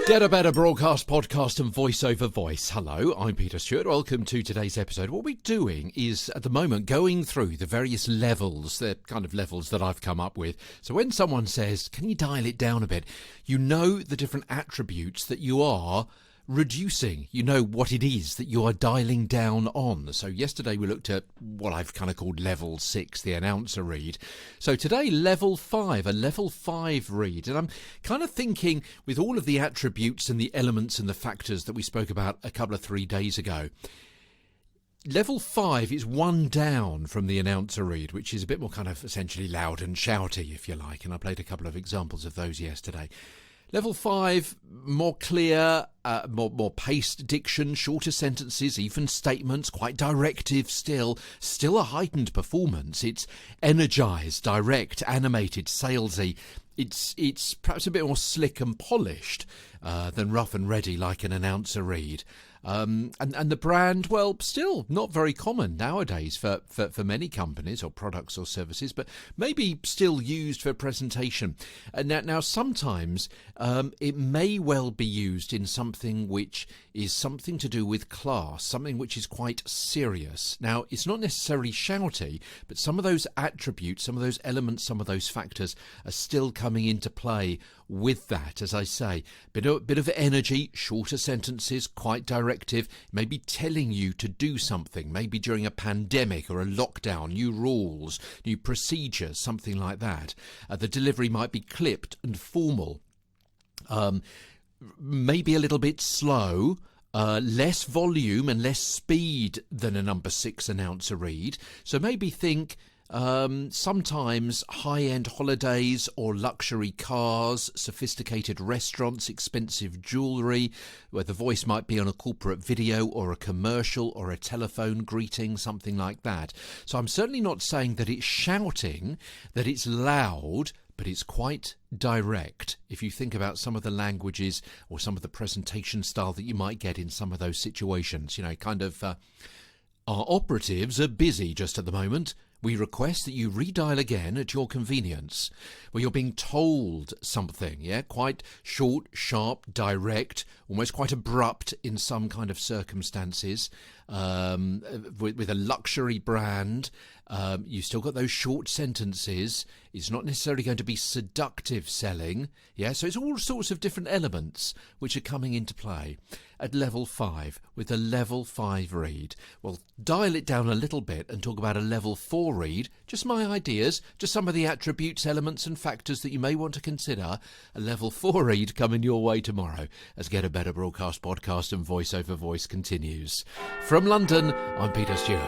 Get a Better Broadcast, podcast and voiceover voice. Hello, I'm Peter Stewart. Welcome to today's episode. What we're doing is, at the moment, going through the various levels, the kind of levels that I've come up with. So when someone says, can you dial it down a bit? You know the different attributes that you are reducing. You know what it is that you are dialing down on. So yesterday we looked at what I've kind of called level 6, the announcer read. So today level 5, a level 5 read. And I'm kind of thinking with all of the attributes and the elements and the factors that we spoke about a couple of 3 days ago, level 5 is one down from the announcer read, which is a bit more kind of essentially loud and shouty, if you like. And I played a couple of examples of those yesterday. Level 5, more clear, more paced diction, shorter sentences, even statements, quite directive still a heightened performance. It's energised, direct, animated, salesy. It's perhaps a bit more slick and polished than rough and ready like an announcer read. And the brand, well, still not very common nowadays for many companies or products or services, but maybe still used for presentation. Now sometimes it may well be used in something which is something to do with class, something which is quite serious. Now, it's not necessarily shouty, but some of those attributes, some of those elements, some of those factors are still coming into play with that. As I say, bit of energy, shorter sentences, quite directive, maybe telling you to do something, maybe during a pandemic or a lockdown, new rules, new procedures, something like that. The delivery might be clipped and formal, maybe a little bit slow, less volume and less speed than a number 6 announcer read. So maybe think sometimes high-end holidays or luxury cars, sophisticated restaurants, expensive jewellery, where the voice might be on a corporate video or a commercial or a telephone greeting, something like that. So I'm certainly not saying that it's shouting, that it's loud, but it's quite direct. If you think about some of the languages or some of the presentation style that you might get in some of those situations, kind of, our operatives are busy just at the moment. We request that you redial again at your convenience. Where you're being told something, quite short, sharp, direct, almost quite abrupt in some kind of circumstances. With a luxury brand, you've still got those short sentences. It's not necessarily going to be seductive selling. So it's all sorts of different elements which are coming into play at level 5 with a level 5 read. Well, dial it down a little bit and talk about a level 4 read. Just my ideas, just some of the attributes, elements and factors that you may want to consider. A level 4 read coming your way tomorrow as Get a Better Broadcast, podcast and voiceover voice continues. From London, I'm Peter Stewart.